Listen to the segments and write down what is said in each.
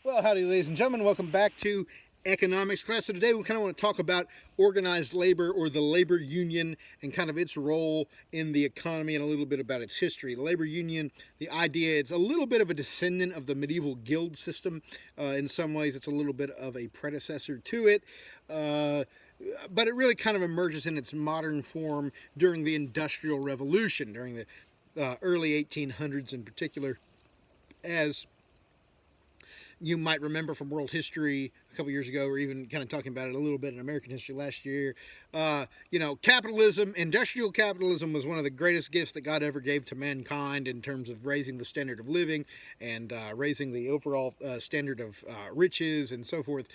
Well, howdy, ladies and gentlemen. Welcome back to economics class. So today we kind of want to talk about organized labor, or the labor union, and kind of its role in the economy, and a little bit about its history. The labor union, the idea, it's a little bit of a descendant of the medieval guild system. In some ways, it's a little bit of a predecessor to it. But it really kind of emerges in its modern form during the Industrial Revolution, during the early 1800s in particular, as you might remember from world history a couple years ago, or even kind of talking about it a little bit in American history last year. Capitalism, industrial capitalism, was one of the greatest gifts that God ever gave to mankind in terms of raising the standard of living and raising the overall standard of riches and so forth.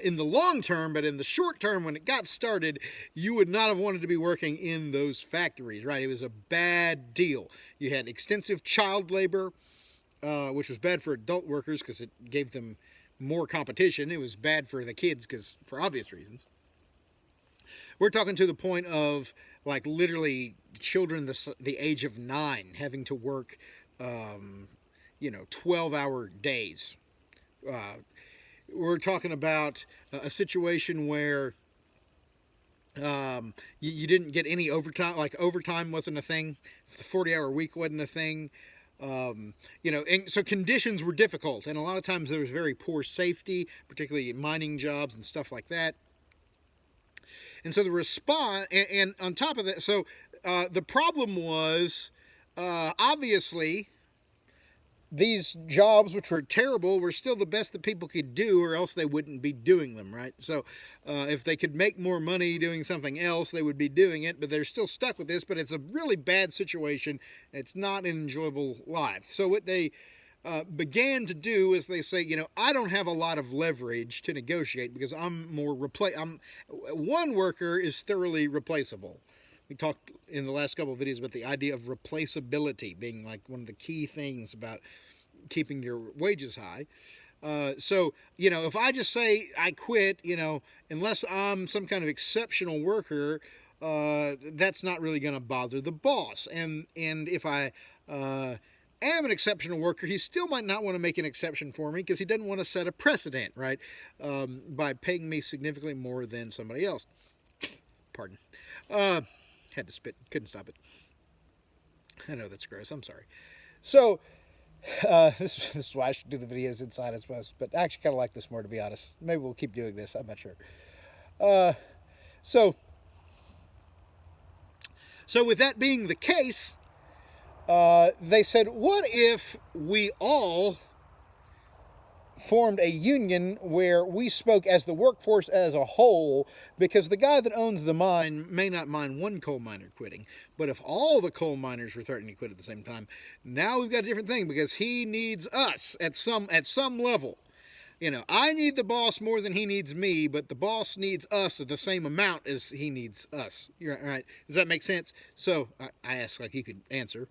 In the long term, but in the short term, when it got started, you would not have wanted to be working in those factories, right? It was a bad deal. You had extensive child labor, which was bad for adult workers because it gave them more competition. It was bad for the kids because, for obvious reasons. We're talking to the point of like literally children the age of 9 having to work, 12-hour days. We're talking about a situation where you didn't get any overtime. Like overtime wasn't a thing. The 40-hour week wasn't a thing. And so conditions were difficult, and a lot of times there was very poor safety, particularly in mining jobs and stuff like that. And so the response, and on top of that, so the problem was obviously these jobs, which were terrible, were still the best that people could do, or else they wouldn't be doing them, right? So if they could make more money doing something else, they would be doing it, but they're still stuck with this. But it's a really bad situation. It's not an enjoyable life. So what they began to do is they say, I don't have a lot of leverage to negotiate because I'm one worker is thoroughly replaceable. We talked in the last couple of videos about the idea of replaceability being like one of the key things about keeping your wages high. If I just say I quit, unless I'm some kind of exceptional worker, that's not really going to bother the boss. And if I am an exceptional worker, he still might not want to make an exception for me because he doesn't want to set a precedent, right, by paying me significantly more than somebody else. Pardon. Had to spit, couldn't stop it. I know that's gross, I'm sorry. So, this is why I should do the videos inside, I suppose. But I actually kind of like this more, to be honest. Maybe we'll keep doing this, I'm not sure. So with that being the case, they said, what if we all formed a union where we spoke as the workforce as a whole, because the guy that owns the mine may not mind one coal miner quitting, but if all the coal miners were threatening to quit at the same time, now we've got a different thing, because he needs us at some level. I need the boss more than he needs me, but the boss needs us at the same amount as he needs us. You're right. Does that make sense? So I asked like you could answer.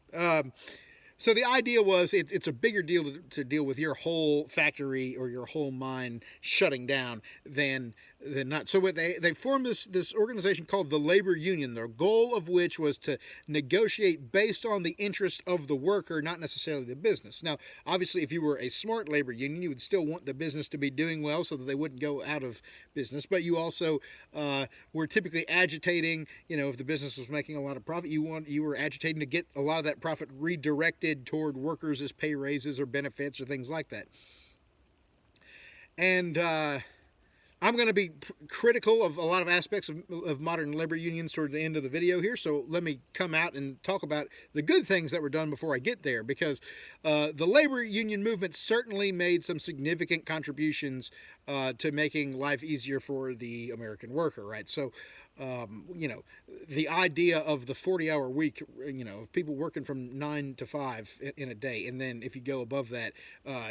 So the idea was it's a bigger deal to deal with your whole factory or your whole mine shutting down than not. So what they formed this organization called the Labor Union, the goal of which was to negotiate based on the interest of the worker, not necessarily the business. Now, obviously, if you were a smart labor union, you would still want the business to be doing well so that they wouldn't go out of business. But you also were typically agitating, if the business was making a lot of profit, you were agitating to get a lot of that profit redirected toward workers as pay raises or benefits or things like that. And I'm going to be critical of a lot of aspects of modern labor unions toward the end of the video here, so let me come out and talk about the good things that were done before I get there, because the labor union movement certainly made some significant contributions to making life easier for the American worker, right? So, the idea of the 40-hour week, people working from 9 to 5 in a day, and then if you go above that,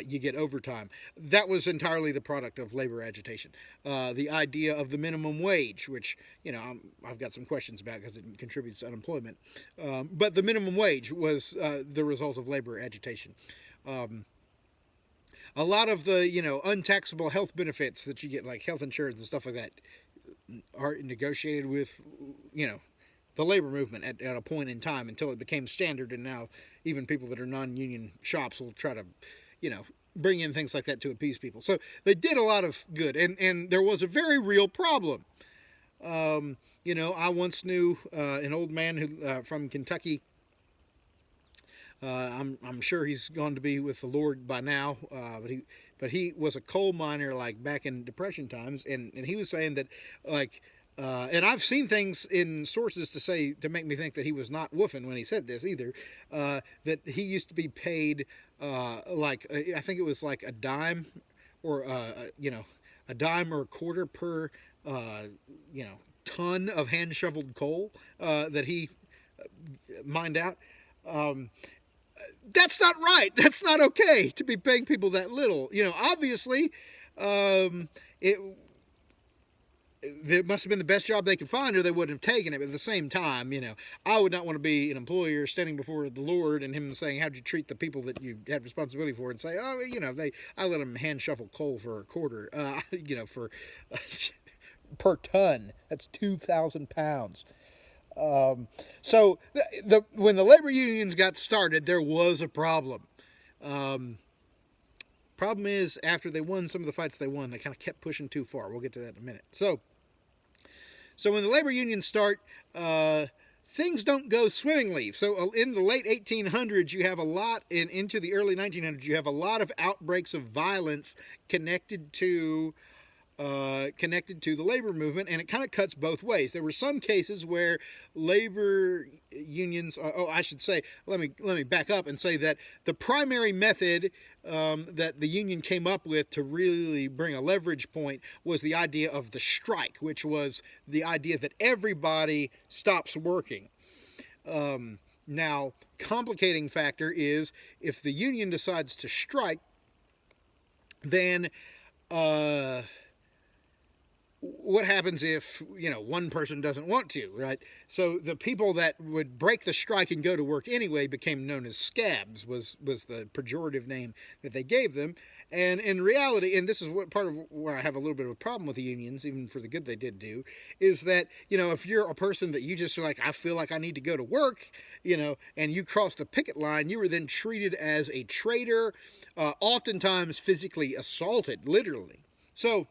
you get overtime. That was entirely the product of labor agitation. The idea of the minimum wage, which, I've got some questions about because it contributes to unemployment. But the minimum wage was the result of labor agitation. A lot of the, untaxable health benefits that you get, like health insurance and stuff like that, are negotiated with, the labor movement at a point in time until it became standard, and now even people that are non-union shops will try to, bring in things like that to appease people. So they did a lot of good, and there was a very real problem. I once knew an old man who from Kentucky. I'm sure he's gone to be with the Lord by now, but he was a coal miner like back in Depression times, and he was saying that like. And I've seen things in sources to make me think that he was not woofing when he said this either. That he used to be paid I think it was like a dime, or a dime or a quarter per ton of hand shoveled coal that he mined out. That's not right. That's not okay to be paying people that little. Obviously, it must have been the best job they could find, or they wouldn't have taken it. But at the same time, I would not want to be an employer standing before the Lord and him saying, "How'd you treat the people that you had responsibility for?" And say, "Oh, I let them hand shovel coal for a quarter, for per ton. That's 2,000 pounds." So when the labor unions got started, there was a problem. Problem is, after they won some of the fights they won, they kind of kept pushing too far. We'll get to that in a minute. So when the labor unions start, things don't go swimmingly. So in the late 1800s, you have a lot, into the early 1900s, you have a lot of outbreaks of violence connected to the labor movement, and it kind of cuts both ways. There were some cases where labor unions, I should say, let me back up and say that the primary method that the union came up with to really bring a leverage point was the idea of the strike, which was the idea that everybody stops working. Now, complicating factor is if the union decides to strike, then what happens if one person doesn't want to, right? So the people that would break the strike and go to work anyway became known as scabs, was the pejorative name that they gave them. And in reality, and this is what part of where I have a little bit of a problem with the unions, even for the good they did do, is that if you're a person that you just are like, I feel like I need to go to work, and you cross the picket line, you were then treated as a traitor, oftentimes physically assaulted, literally. So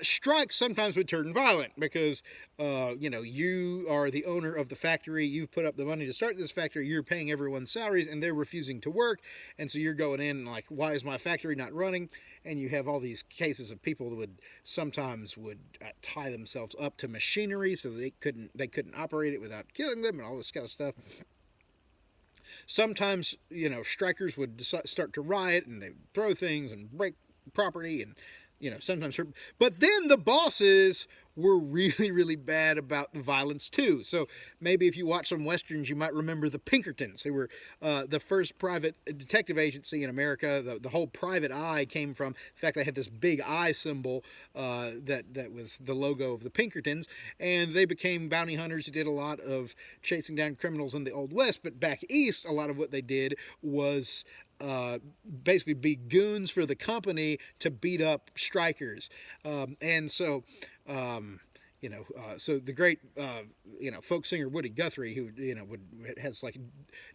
strikes sometimes would turn violent because, you are the owner of the factory. You've put up the money to start this factory. You're paying everyone's salaries, and they're refusing to work. And so you're going in like, why is my factory not running? And you have all these cases of people that sometimes would tie themselves up to machinery so they couldn't operate it without killing them and all this kind of stuff. Sometimes, strikers would start to riot, and they throw things and break property and sometimes hurt. But then the bosses were really, really bad about the violence too. So maybe if you watch some Westerns, you might remember the Pinkertons. They were the first private detective agency in America. The whole private eye came from the fact they had this big eye symbol that was the logo of the Pinkertons. And they became bounty hunters who did a lot of chasing down criminals in the Old West. But back east, a lot of what they did was basically be goons for the company to beat up strikers. So the great, folk singer Woody Guthrie, who, has like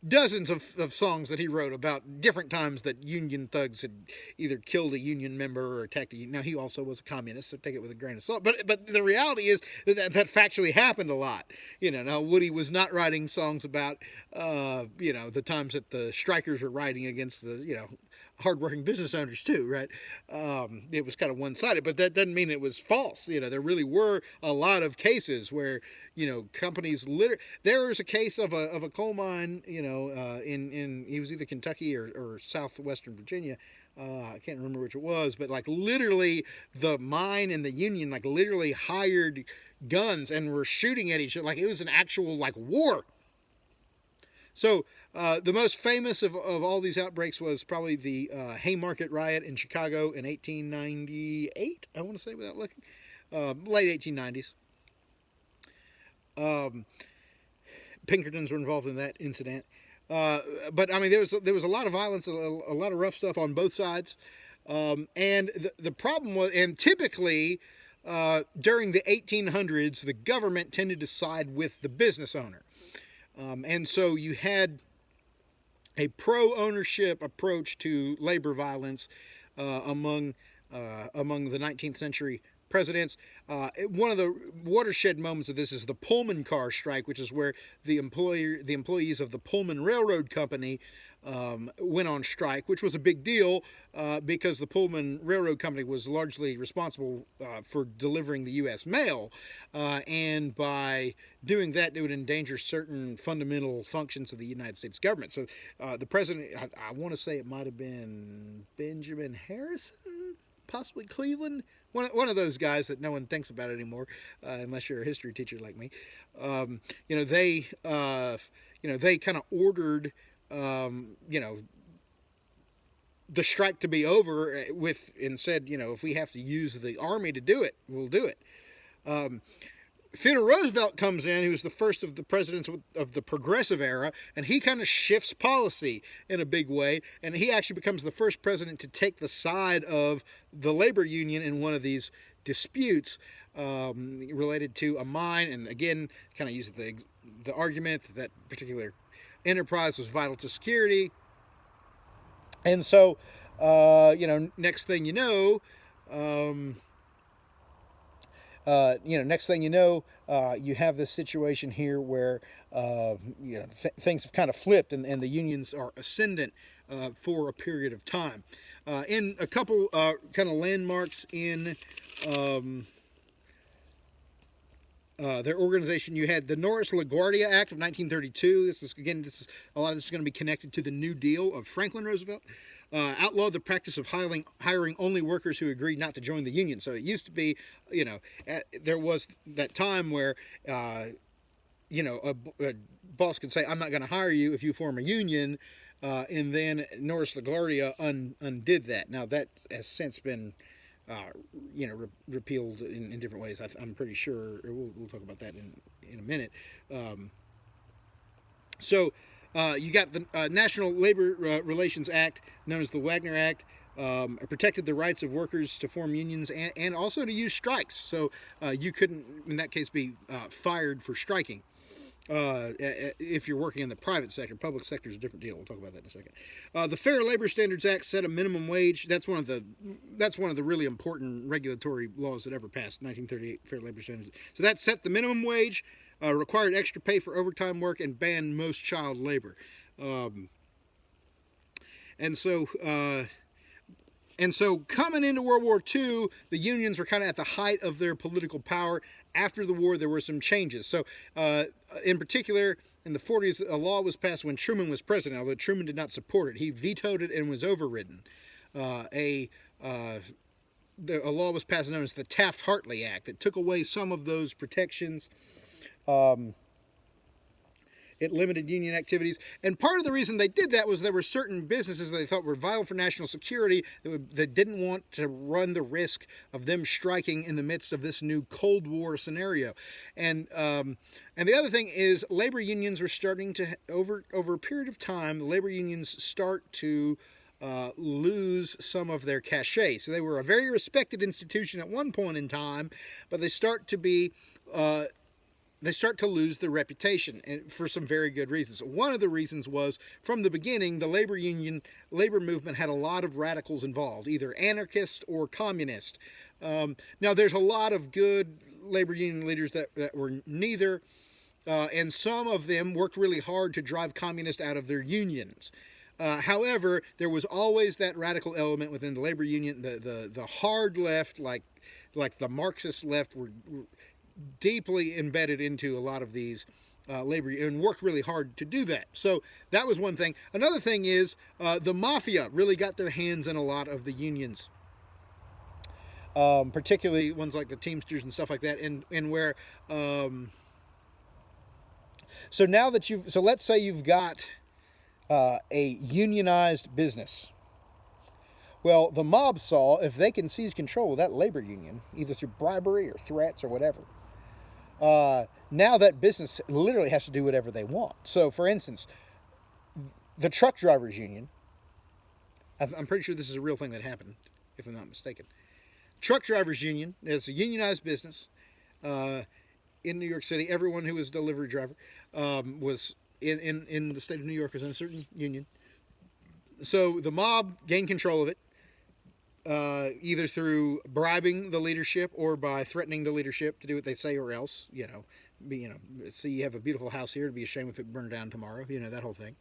dozens of songs that he wrote about different times that Union thugs had either killed a Union member or attacked a Union. Now, he also was a communist, so take it with a grain of salt. But the reality is that factually happened a lot. Now Woody was not writing songs about, the times that the strikers were riding against the, hardworking business owners too, right? It was kind of one-sided, but that doesn't mean it was false. There really were a lot of cases where, companies there was a case of a coal mine, in it was either Kentucky or southwestern Virginia. I can't remember which it was, but like literally the mine and the union like literally hired guns and were shooting at each other. Like it was an actual like war. So the most famous of all these outbreaks was probably the Haymarket riot in Chicago in 1898, I want to say without looking. Late 1890s. Pinkertons were involved in that incident. But I mean, there was a lot of violence, a lot of rough stuff on both sides. And the problem was, and typically during the 1800s, the government tended to side with the business owner. And so you had a pro-ownership approach to labor violence among the 19th century presidents. One of the watershed moments of this is the Pullman car strike, which is where the employees of the Pullman Railroad Company went on strike, which was a big deal because the Pullman Railroad Company was largely responsible for delivering the U.S. mail, and by doing that, it would endanger certain fundamental functions of the United States government. So the president, I want to say it might have been Benjamin Harrison, possibly Cleveland, one of those guys that no one thinks about anymore, unless you're a history teacher like me. They kind of ordered the strike to be over and said, if we have to use the army to do it, we'll do it. Theodore Roosevelt comes in, who's the first of the presidents of the progressive era, and he kind of shifts policy in a big way, and he actually becomes the first president to take the side of the labor union in one of these disputes related to a mine, and again, kind of uses the argument that particular enterprise was vital to security. And so, next thing you know, you have this situation here where things have kind of flipped, and the unions are ascendant for a period of time. In a couple kind of landmarks in their organization, you had the Norris-LaGuardia Act of 1932. A lot of this is going to be connected to the New Deal of Franklin Roosevelt. Outlawed the practice of hiring only workers who agreed not to join the union. So it used to be, there was that time where, a boss could say, I'm not going to hire you if you form a union, and then Norris-LaGuardia undid that. Now that has since been, repealed in different ways. I'm pretty sure we'll talk about that in a minute. You got the National Labor Relations Act, known as the Wagner Act. It protected the rights of workers to form unions and also to use strikes. So you couldn't, in that case, be fired for striking if you're working in the private sector. Public sector is a different deal. We'll talk about that in a second. The Fair Labor Standards Act set a minimum wage. That's one of the really important regulatory laws that ever passed. 1938 Fair Labor Standards. So that set the minimum wage. Required extra pay for overtime work, and banned most child labor. And so coming into World War II, the unions were kind of at the height of their political power. After the war, there were some changes. So in particular, in the 40s, a law was passed when Truman was president, although Truman did not support it. He vetoed it and was overridden. A law was passed known as the Taft-Hartley Act that took away some of those protections. It limited union activities, and part of the reason they did that was there were certain businesses that they thought were vital for national security that didn't want to run the risk of them striking in the midst of this new Cold War scenario. And the other thing is, labor unions were starting to, over a period of time, the labor unions start to lose some of their cachet. So they were a very respected institution at one point in time, but they start to lose their reputation, and for some very good reasons. One of the reasons was, from the beginning, the labor movement had a lot of radicals involved, either anarchist or communist. Now, there's a lot of good labor union leaders that were neither, and some of them worked really hard to drive communists out of their unions. However, there was always that radical element within the labor union. The hard left, like the Marxist left, were deeply embedded into a lot of these labor and worked really hard to do that. So that was one thing. Another thing is the mafia really got their hands in a lot of the unions, particularly ones like the Teamsters and stuff like that. And where so let's say you've got a unionized business. Well, the mob saw if they can seize control of that labor union, either through bribery or threats or whatever, now that business literally has to do whatever they want. So, for instance, the truck drivers union, I'm pretty sure this is a real thing that happened, if I'm not mistaken. Truck drivers union is a unionized business in New York City. Everyone who was a delivery driver was in the state of New York was in a certain union. So the mob gained control of it, either through bribing the leadership or by threatening the leadership to do what they say or else. See, you have a beautiful house here. It'd be a shame if it burned down tomorrow. That whole thing.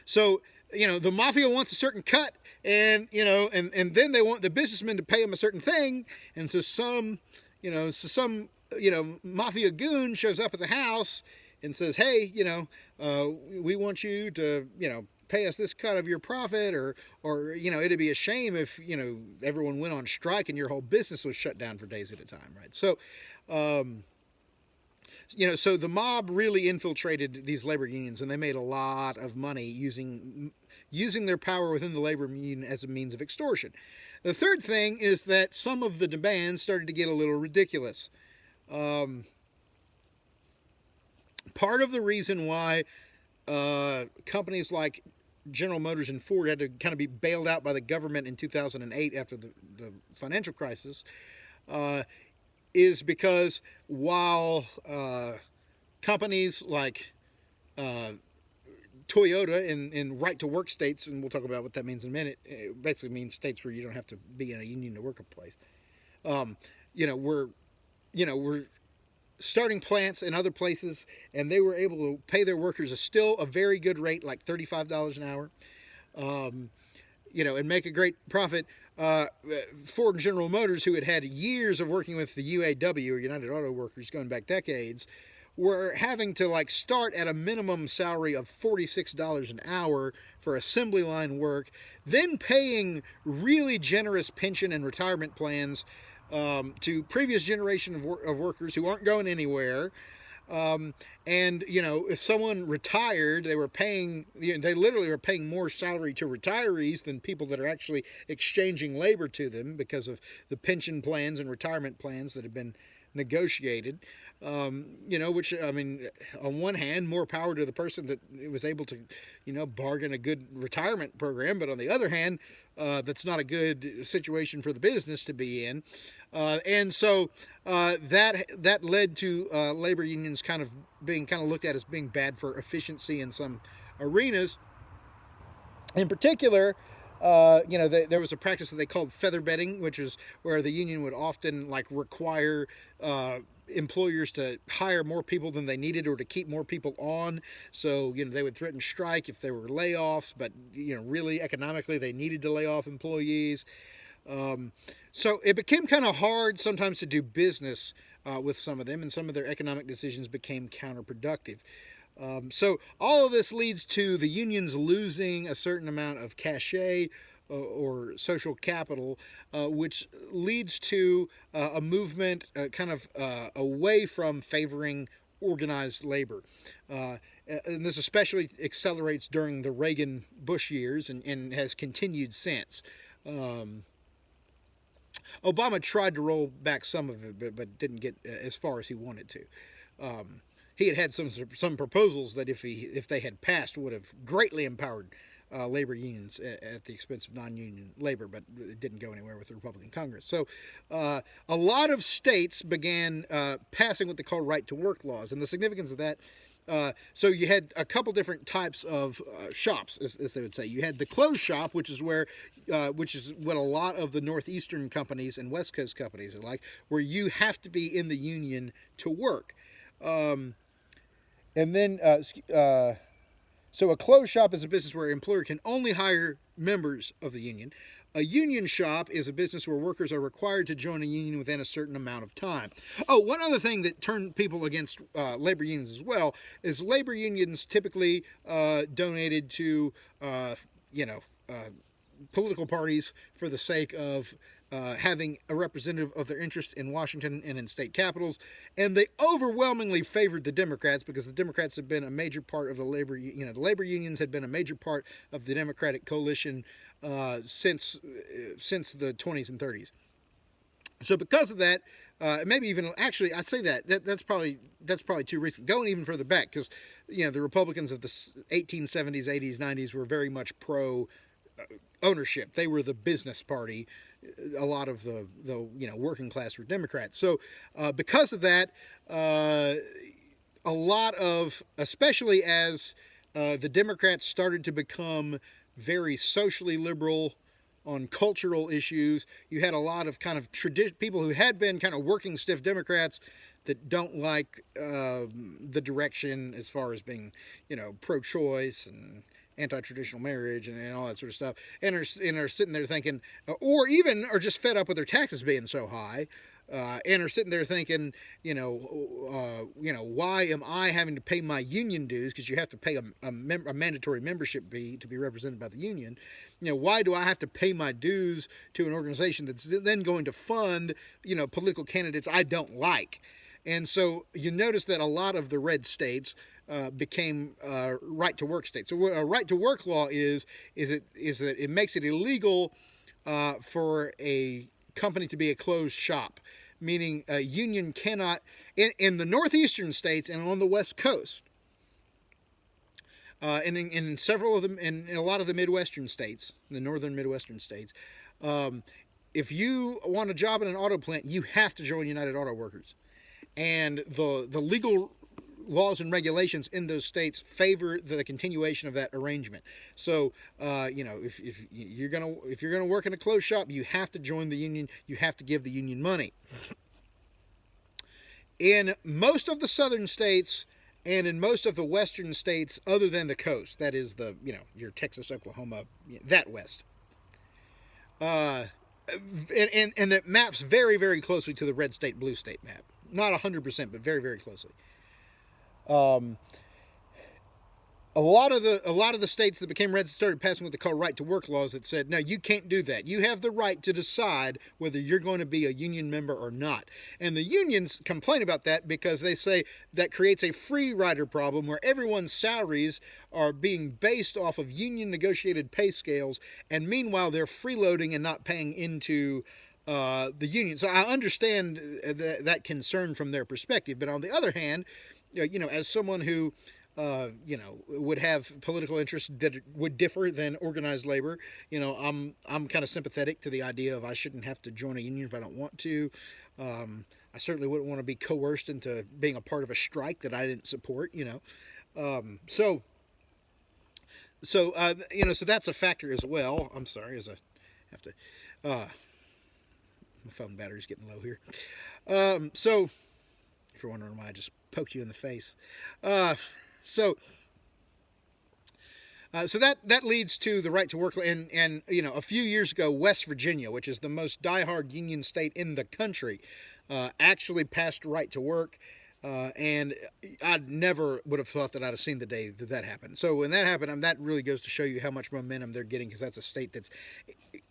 So, the mafia wants a certain cut, and then they want the businessmen to pay them a certain thing, and so some mafia goon shows up at the house and says, hey, we want you to, pay us this cut of your profit, or it'd be a shame if, everyone went on strike and your whole business was shut down for days at a time, right? So, so the mob really infiltrated these labor unions, and they made a lot of money using their power within the labor union as a means of extortion. The third thing is that some of the demands started to get a little ridiculous. Part of the reason why companies like General Motors and Ford had to kind of be bailed out by the government in 2008 after the financial crisis is because while companies like Toyota in right-to-work states, and we'll talk about what that means in a minute, it basically means states where you don't have to be in a union to work a place. We're starting plants in other places, and they were able to pay their workers still a very good rate, like $35 an hour, and make a great profit. Ford and General Motors, who had years of working with the UAW, or United Auto Workers, going back decades, were having to start at a minimum salary of $46 an hour for assembly line work, then paying really generous pension and retirement plans to previous generation of workers who aren't going anywhere. If someone retired, they literally were paying more salary to retirees than people that are actually exchanging labor to them because of the pension plans and retirement plans that have been negotiated. Which, on one hand, more power to the person that was able to, bargain a good retirement program, but on the other hand, that's not a good situation for the business to be in. That led to labor unions kind of looked at as being bad for efficiency in some arenas. In particular, there was a practice that they called feather bedding, which is where the union would often require employers to hire more people than they needed or to keep more people on. So, they would threaten strike if there were layoffs, but, really economically they needed to lay off employees. So it became kind of hard sometimes to do business with some of them, and some of their economic decisions became counterproductive. So all of this leads to the unions losing a certain amount of cachet or social capital, which leads to a movement away from favoring organized labor. And this especially accelerates during the Reagan-Bush years and has continued since. Obama tried to roll back some of it, but didn't get as far as he wanted to. He had some proposals that, if they had passed, would have greatly empowered labor unions at the expense of non-union labor, but it didn't go anywhere with the Republican Congress. So a lot of states began passing what they call right-to-work laws, and the significance of that. So you had a couple different types of shops, as they would say. You had the closed shop, which is what a lot of the northeastern companies and West Coast companies are like, where you have to be in the union to work. So a closed shop is a business where an employer can only hire members of the union. A union shop is a business where workers are required to join a union within a certain amount of time. Oh, one other thing that turned people against labor unions as well is labor unions typically donated to, political parties for the sake of having a representative of their interest in Washington and in state capitals, and they overwhelmingly favored the Democrats because the Democrats have been a major part of the labor unions had been a major part of the Democratic coalition since the 20s and 30s. So because of that, maybe even actually, I say that's probably too recent. Going even further back, because the Republicans of the 1870s, 80s, 90s were very much pro ownership. They were the business party. A lot of the working class were Democrats. So because of that, a lot of, especially as the Democrats started to become very socially liberal on cultural issues. You had a lot of kind of people who had been kind of working stiff Democrats that don't like the direction as far as being, pro-choice and anti-traditional marriage and all that sort of stuff, and are sitting there thinking, or even are just fed up with their taxes being so high, and are sitting there thinking, why am I having to pay my union dues? Because you have to pay a mandatory membership fee to be represented by the union. Why do I have to pay my dues to an organization that's then going to fund, political candidates I don't like? And so you notice that a lot of the red states became right-to-work states. So what a right-to-work law is that it makes it illegal for a company to be a closed shop, meaning a union cannot, in the northeastern states and on the West Coast, and in several of them, in a lot of the Midwestern states, the northern Midwestern states, if you want a job in an auto plant, you have to join United Auto Workers. And the legal laws and regulations in those states favor the continuation of that arrangement. So, if you're gonna work in a closed shop, you have to join the union. You have to give the union money. In most of the southern states and in most of the western states, other than the coast, that is your Texas, Oklahoma, that west. And that maps very, very closely to the red state, blue state map. Not 100%, but very, very closely. A lot of the states that became red started passing what they call right-to-work laws that said, no, you can't do that. You have the right to decide whether you're going to be a union member or not. And the unions complain about that because they say that creates a free rider problem where everyone's salaries are being based off of union negotiated pay scales, and meanwhile they're freeloading and not paying into the union. So I understand that concern from their perspective, but on the other hand, as someone who would have political interests that would differ than organized labor, I'm kind of sympathetic to the idea of I shouldn't have to join a union if I don't want to. I certainly wouldn't want to be coerced into being a part of a strike that I didn't support. So that's a factor as well. I'm sorry, as I have to. My phone battery's getting low here. So, if you're wondering why I just poked you in the face. So that leads to the right to work. And a few years ago, West Virginia, which is the most diehard union state in the country, actually passed right to work. And I never would have thought that I'd have seen the day that happened. So when that happened, that really goes to show you how much momentum they're getting, because that's a state that's,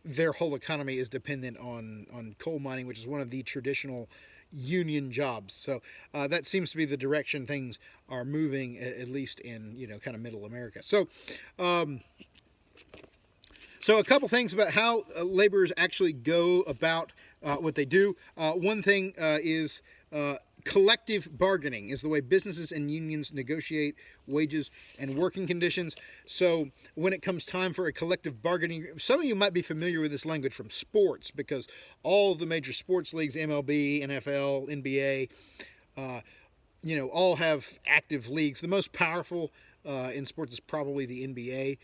their whole economy is dependent on coal mining, which is one of the traditional union jobs. So that seems to be the direction things are moving, at least in kind of middle America. So a couple things about how laborers actually go about what they do. One thing is collective bargaining is the way businesses and unions negotiate wages and working conditions. So when it comes time for a collective bargaining, some of you might be familiar with this language from sports, because all of the major sports leagues, MLB, NFL, NBA, all have active leagues. The most powerful in sports is probably the NBA.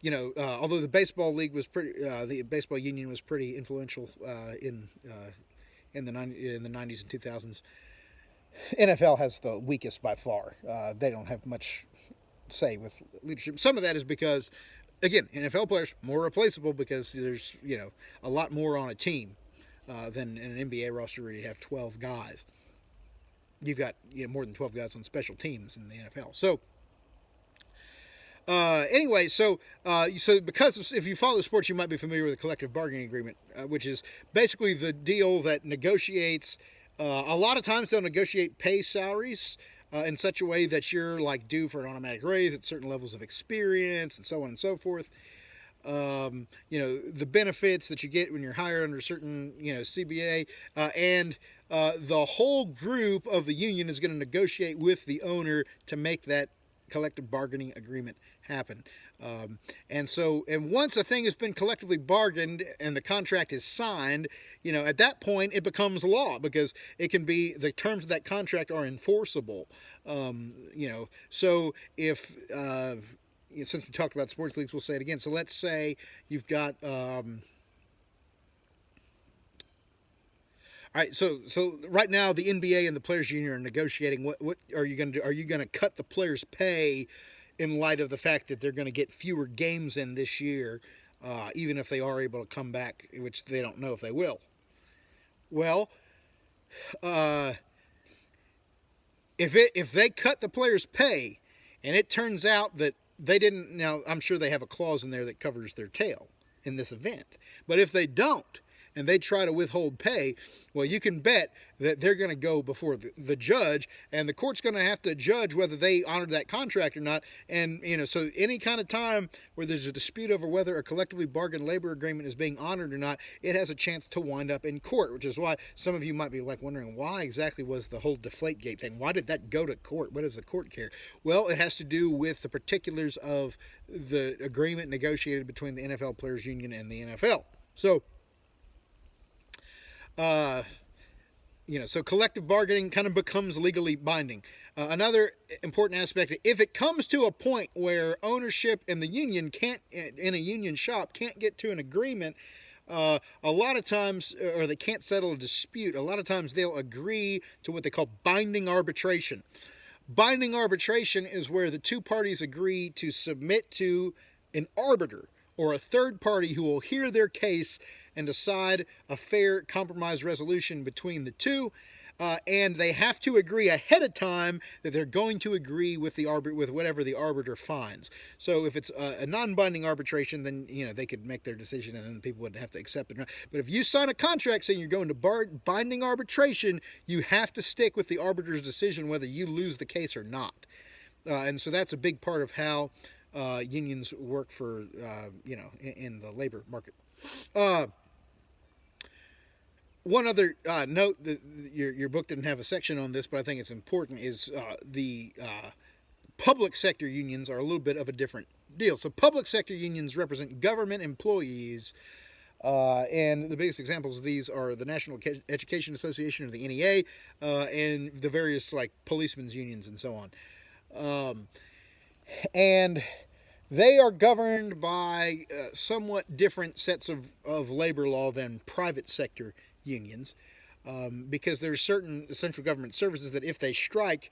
Although the baseball league was the baseball union was pretty influential in the 90s and 2000s. NFL has the weakest by far. They don't have much say with leadership. Some of that is because, again, NFL players more replaceable because there's a lot more on a team than in an NBA roster where you have 12 guys. You've got more than 12 guys on special teams in the NFL. So. Anyway, so because if you follow sports, you might be familiar with the collective bargaining agreement, which is basically the deal that negotiates. A lot of times they'll negotiate pay salaries in such a way that you're due for an automatic raise at certain levels of experience and so on and so forth. The benefits that you get when you're hired under a certain CBA, and the whole group of the union is going to negotiate with the owner to make that collective bargaining agreement happen. And once a thing has been collectively bargained and the contract is signed, at that point it becomes law, because it can be, the terms of that contract are enforceable. So if since we talked about sports leagues, we'll say it again. So let's say you've got all right, so right now the NBA and the Players Union are negotiating. What are you going to do? Are you going to cut the players' pay in light of the fact that they're going to get fewer games in this year, even if they are able to come back, which they don't know if they will? Well, if they cut the players' pay, and it turns out that they didn't, now I'm sure they have a clause in there that covers their tail in this event, but if they don't, and they try to withhold pay, well, you can bet that they're going to go before the judge, and the court's going to have to judge whether they honored that contract or not. And, so any kind of time where there's a dispute over whether a collectively bargained labor agreement is being honored or not, it has a chance to wind up in court, which is why some of you might be wondering, why exactly was the whole Deflategate thing? Why did that go to court? What does the court care? Well, it has to do with the particulars of the agreement negotiated between the NFL Players Union and the NFL. So, so collective bargaining kind of becomes legally binding. Another important aspect, if it comes to a point where ownership and the union in a union shop can't get to an agreement, a lot of times, or they can't settle a dispute, a lot of times they'll agree to what they call binding arbitration. Binding arbitration is where the two parties agree to submit to an arbiter or a third party who will hear their case and decide a fair compromise resolution between the two, and they have to agree ahead of time that they're going to agree with with whatever the arbiter finds. So if it's a non-binding arbitration, then they could make their decision, and then people would have to accept it. But if you sign a contract saying you're going to binding arbitration, you have to stick with the arbiter's decision whether you lose the case or not. And so that's a big part of how unions work for in the labor market. One other note, that your book didn't have a section on this, but I think it's important, is the public sector unions are a little bit of a different deal. So public sector unions represent government employees, and the biggest examples of these are the National Education Association, or the NEA, and the various policemen's unions and so on. And they are governed by somewhat different sets of labor law than private sector unions, because there's certain central government services that if they strike,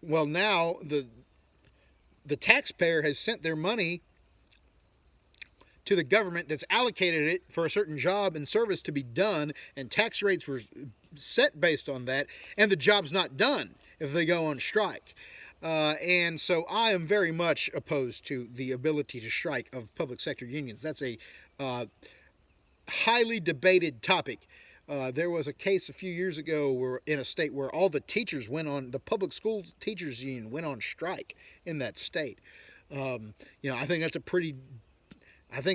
well, now the taxpayer has sent their money to the government that's allocated it for a certain job and service to be done, and tax rates were set based on that, and the job's not done if they go on strike. And so I am very much opposed to the ability to strike of public sector unions. That's a highly debated topic. There was a case a few years ago in a state where all the teachers the public school teachers union went on strike in that state. I think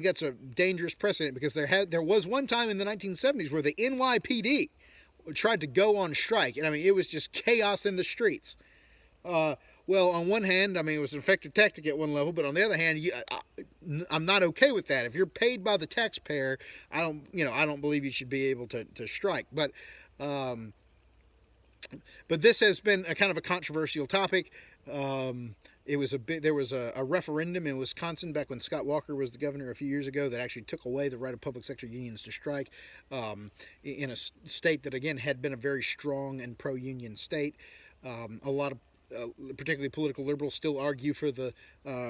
that's a dangerous precedent, because there was one time in the 1970s where the NYPD tried to go on strike, and it was just chaos in the streets. Well, on one hand, it was an effective tactic at one level, but on the other hand, I'm not okay with that. If you're paid by the taxpayer, I don't believe you should be able to strike. But this has been a kind of a controversial topic. There was a referendum in Wisconsin back when Scott Walker was the governor a few years ago that actually took away the right of public sector unions to strike, in a state that, again, had been a very strong and pro-union state. A lot of particularly political liberals still argue for the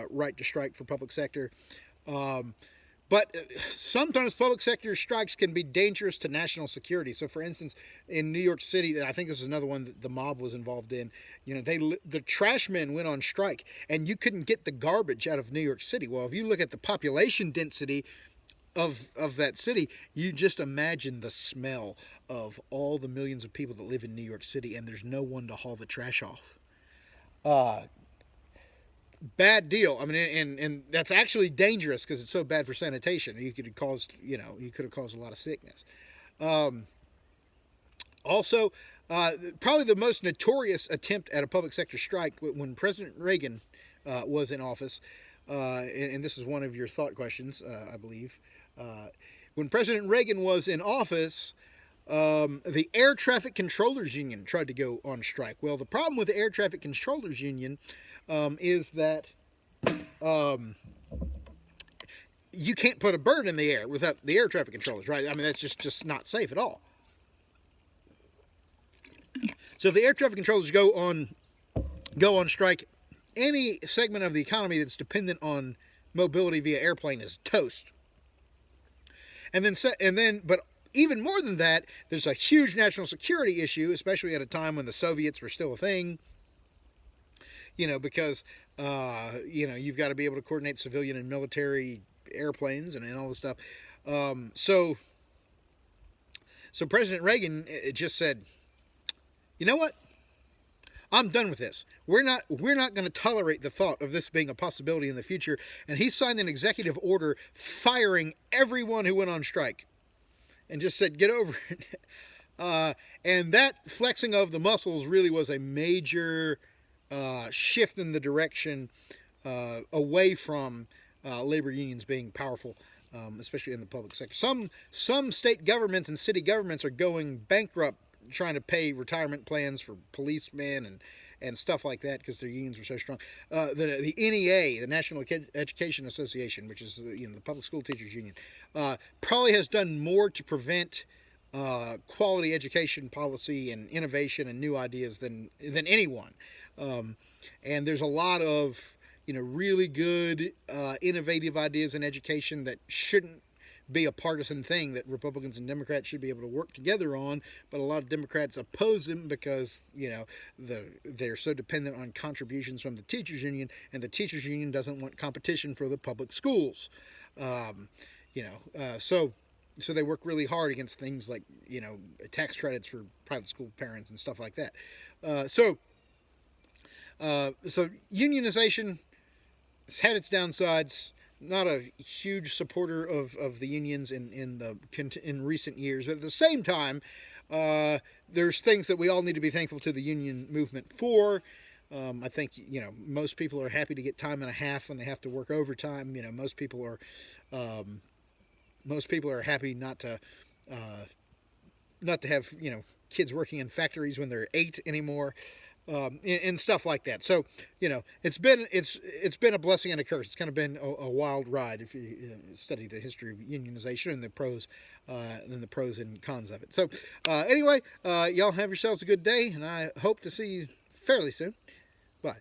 right to strike for public sector. But sometimes public sector strikes can be dangerous to national security. So, for instance, in New York City, I think this is another one that the mob was involved in. The trash men went on strike, and you couldn't get the garbage out of New York City. Well, if you look at the population density of that city, you just imagine the smell of all the millions of people that live in New York City, and there's no one to haul the trash off. Bad deal. And that's actually dangerous because it's so bad for sanitation. You could have caused a lot of sickness. Also, probably the most notorious attempt at a public sector strike, when President Reagan was in office, and this is one of your thought questions, I believe. When President Reagan was in office, the Air Traffic Controllers Union tried to go on strike. Well, the problem with the Air Traffic Controllers Union is that you can't put a bird in the air without the air traffic controllers, right? I mean, that's just not safe at all. So if the air traffic controllers go on strike, any segment of the economy that's dependent on mobility via airplane is toast. And then, but even more than that, there's a huge national security issue, especially at a time when the Soviets were still a thing. Because you've got to be able to coordinate civilian and military airplanes and all this stuff. So President Reagan just said, you know what? I'm done with this. We're not going to tolerate the thought of this being a possibility in the future. And he signed an executive order firing everyone who went on strike, and just said, get over it. And that flexing of the muscles really was a major shift in the direction away from labor unions being powerful, especially in the public sector. Some state governments and city governments are going bankrupt trying to pay retirement plans for policemen and stuff like that because their unions are so strong. The NEA, the National Education Association, which is the public school teachers union, probably has done more to prevent quality education policy and innovation and new ideas than anyone. And there's a lot of really good innovative ideas in education that shouldn't be a partisan thing, that Republicans and Democrats should be able to work together on, but a lot of Democrats oppose them because they're so dependent on contributions from the teachers union, and the teachers union doesn't want competition for the public schools. So they work really hard against things like tax credits for private school parents and stuff like that. So unionization has had its downsides. Not a huge supporter of the unions in recent years, but at the same time, there's things that we all need to be thankful to the union movement for. I think most people are happy to get time and a half when they have to work overtime. Most people are happy not to have kids working in factories when they're 8 anymore. And stuff like that. So it's been a blessing and a curse. It's kind of been a wild ride if you study the history of unionization and the pros and cons of it. So anyway, y'all have yourselves a good day, and I hope to see you fairly soon. Bye.